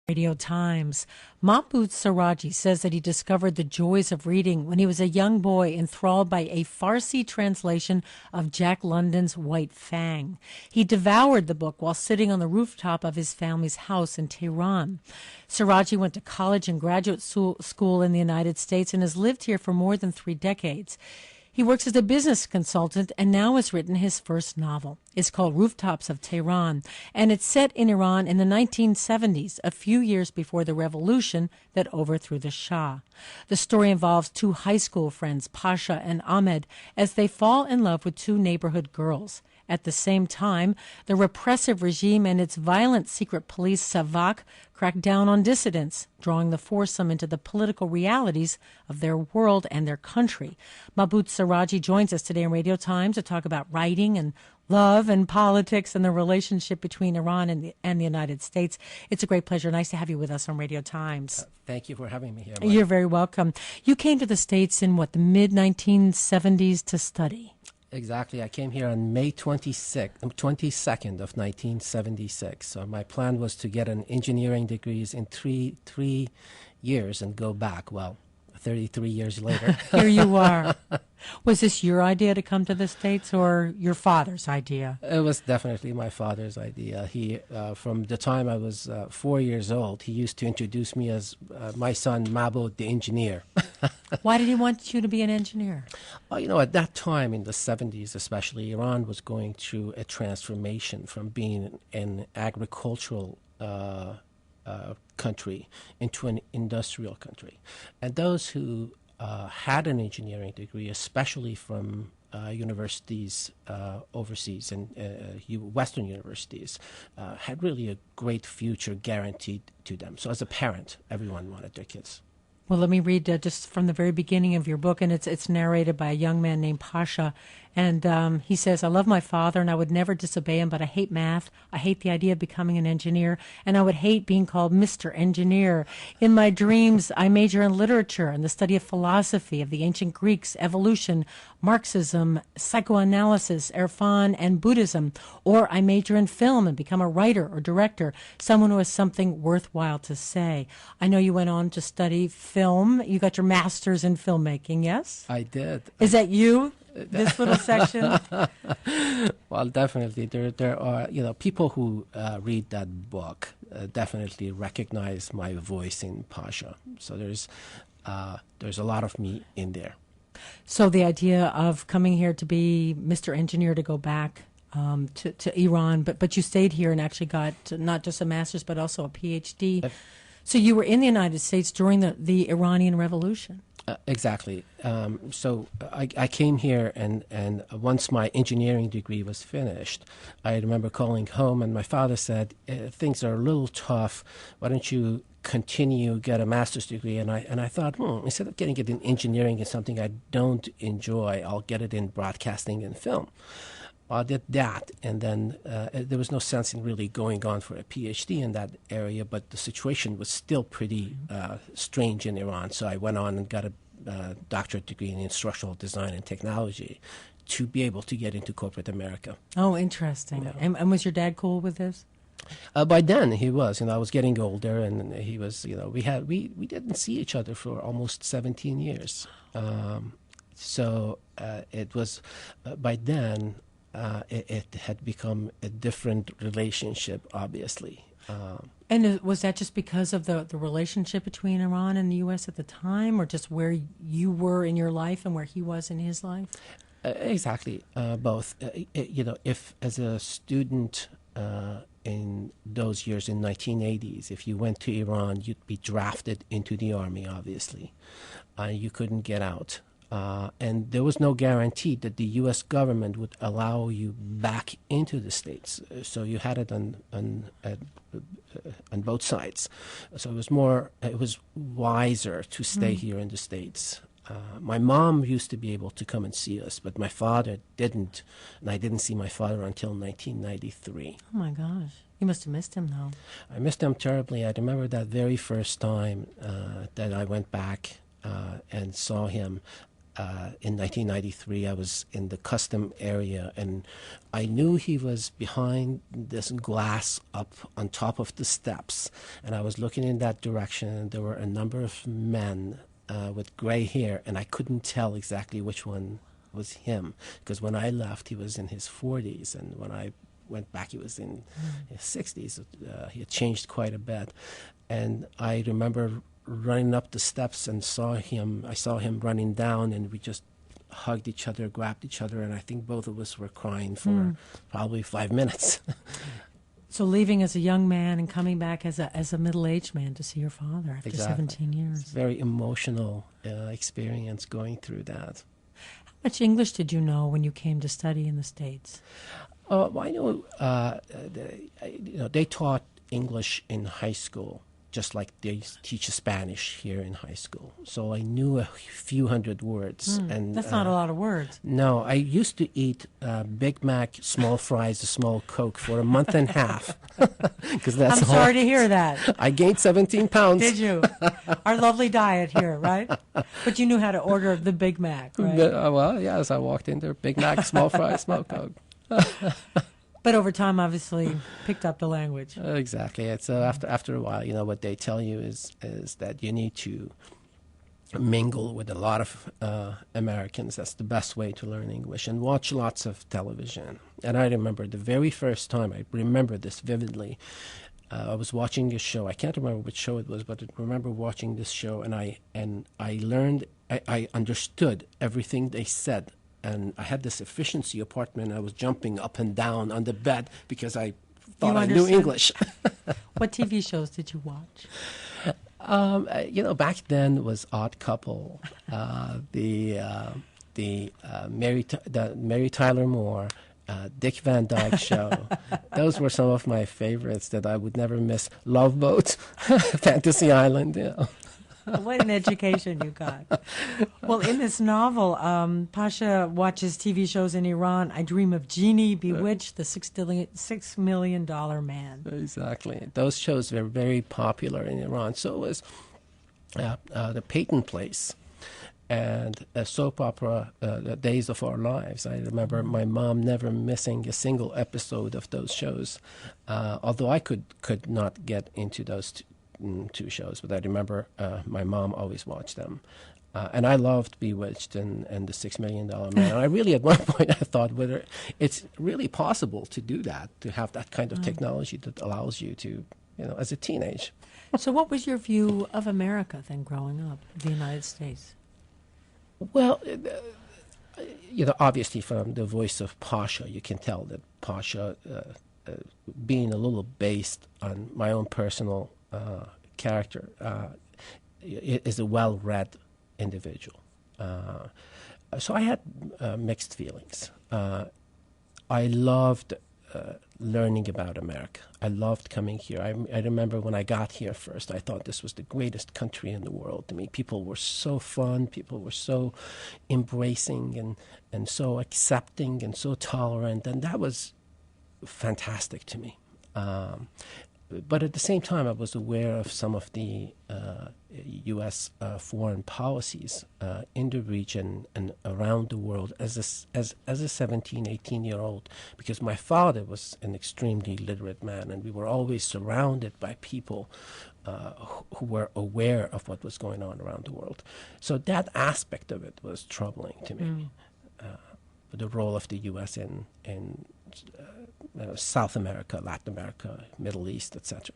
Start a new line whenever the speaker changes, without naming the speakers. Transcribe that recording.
Radio Times. Mahbod Seraji says that he discovered the joys of reading when he was a young boy enthralled by a Farsi translation of Jack London's White Fang. He devoured the book while sitting on the rooftop of his family's house in Tehran. Seraji went to college and graduate school in the United States and has lived here for more than 3 decades. He works as a business consultant and now has written his first novel. It's called Rooftops of Tehran, and it's set in Iran in the 1970s, a few years before the revolution that overthrew the Shah. The story involves 2 high school friends, Pasha and Ahmed, as they fall in love with 2 neighborhood girls. At the same time, the repressive regime and its violent secret police, Savak, crack down on dissidents, drawing the foursome into the political realities of their world and their country. Mahbod Seraji joins us today on Radio Times to talk about writing and love and politics and the relationship between Iran and the United States. It's a great pleasure. Nice to have you with us on Radio Times.
Thank you for having me here.
You're very welcome. You came to the States in, the mid-1970s to study?
Exactly. I came here on May 22nd of 1976. So my plan was to get an engineering degrees in three years and go back. Well, 33 years later.
Here you are. Was this your idea to come to the States or your father's idea?
It was definitely my father's idea. He, from the time I was 4 years old, he used to introduce me as my son, Mahbod the engineer.
Why did he want you to be an engineer?
Well, at that time, in the 70s especially, Iran was going through a transformation from being an agricultural country into an industrial country. And those who had an engineering degree, especially from universities overseas and Western universities, had really a great future guaranteed to them. So as a parent, everyone wanted their kids.
Well, let me read just from the very beginning of your book, and it's narrated by a young man named Pasha. And he says, I love my father, and I would never disobey him, but I hate math. I hate the idea of becoming an engineer, and I would hate being called Mr. Engineer. In my dreams, I major in literature and the study of philosophy, of the ancient Greeks, evolution, Marxism, psychoanalysis, Irfan, and Buddhism. Or I major in film and become a writer or director, someone who has something worthwhile to say. I know you went on to study film. You got your master's in filmmaking, yes?
I did.
Is that you? This little section?
Well, definitely. There are, people who read that book definitely recognize my voice in Pasha. So there's a lot of me in there.
So the idea of coming here to be Mr. Engineer, to go back to Iran, but you stayed here and actually got not just a master's but also a PhD. So you were in the United States during the Iranian Revolution.
Exactly. So I came here, and once my engineering degree was finished, I remember calling home, and my father said, things are a little tough. Why don't you continue, get a master's degree? And I thought, instead of getting it in engineering in something I don't enjoy, I'll get it in broadcasting and film. I did that, and then there was no sense in really going on for a PhD in that area, but the situation was still pretty strange in Iran, so I went on and got a doctorate degree in instructional design and technology to be able to get into corporate America.
Oh, interesting. Yeah. And was your dad cool with this?
By then he was. I was getting older, and he was. We didn't see each other for almost 17 years. So it was by then. It had become a different relationship, obviously.
And was that just because of the relationship between Iran and the U.S. at the time, or just where you were in your life and where he was in his life?
Exactly, both. If as a student in those years in 1980s, if you went to Iran, you'd be drafted into the army, obviously. You couldn't get out. And there was no guarantee that the U.S. government would allow you back into the States. So you had it on both sides. So it was wiser to stay here in the States. My mom used to be able to come and see us, but my father didn't, and I didn't see my father until 1993.
Oh, my gosh. You must have missed him, though.
I missed him terribly. I remember that very first time that I went back and saw him. in 1993, I was in the custom area, and I knew he was behind this glass up on top of the steps. And I was looking in that direction, and there were a number of men with gray hair, and I couldn't tell exactly which one was him, because when I left, he was in his 40s, and when I went back, he was in his 60s. He had changed quite a bit. And I remember running up the steps and I saw him running down, and we just hugged each other, grabbed each other, and I think both of us were crying for probably 5 minutes.
So leaving as a young man and coming back as a middle-aged man to see your father after
Exactly.
17 years.
It's a very emotional experience going through that.
How much English did you know when you came to study in the States?
Well, I know they taught English in high school, just like they teach Spanish here in high school. So I knew a few hundred words. And
That's not a lot of words.
No, I used to eat Big Mac, small fries, a small Coke for a month and a half. 'Cause that's
I'm sorry to hear that.
I gained 17 pounds.
Did you? Our lovely diet here, right? But you knew how to order the Big Mac, right?
Well, yes, I walked in there, Big Mac, small fries, small Coke.
But over time, obviously, picked up the language.
Exactly. So after a while, what they tell you is that you need to mingle with a lot of Americans. That's the best way to learn English, and watch lots of television. And I remember the very first time, I remember this vividly. I was watching a show. I can't remember which show it was, but I remember watching this show, and I learned, I understood everything they said. And I had this efficiency apartment. I was jumping up and down on the bed because I thought I knew English.
What TV shows did you watch?
Back then was Odd Couple, the Mary Tyler Moore, Dick Van Dyke Show. Those were some of my favorites that I would never miss. Love Boat, Fantasy Island.
What an education you got. Well, in this novel, Pasha watches TV shows in Iran. I Dream of Genie, Bewitched, The $6 Million Man.
Exactly. Those shows were very popular in Iran. So was The Peyton Place and a soap opera, The Days of Our Lives. I remember my mom never missing a single episode of those shows, although I could not get into those two shows, but I remember my mom always watched them. And I loved Bewitched and the $6 Million Man. And I really, at one point, I thought whether it's really possible to do that, to have that kind of technology that allows you to, as a teenage.
So what was your view of America then growing up, the United States?
Well, obviously from the voice of Pasha, you can tell that Pasha, being a little based on my own personal character, is a well-read individual. So I had mixed feelings. I loved learning about America. I loved coming here. I remember when I got here first, I thought this was the greatest country in the world to me. People were so fun. People were so embracing and so accepting and so tolerant, and that was fantastic to me. But at the same time, I was aware of some of the U.S. Foreign policies in the region and around the world as a 17, 18-year-old, because my father was an extremely literate man, and we were always surrounded by people who were aware of what was going on around the world. So that aspect of it was troubling to me, the role of the U.S. in South America, Latin America, Middle East, etc.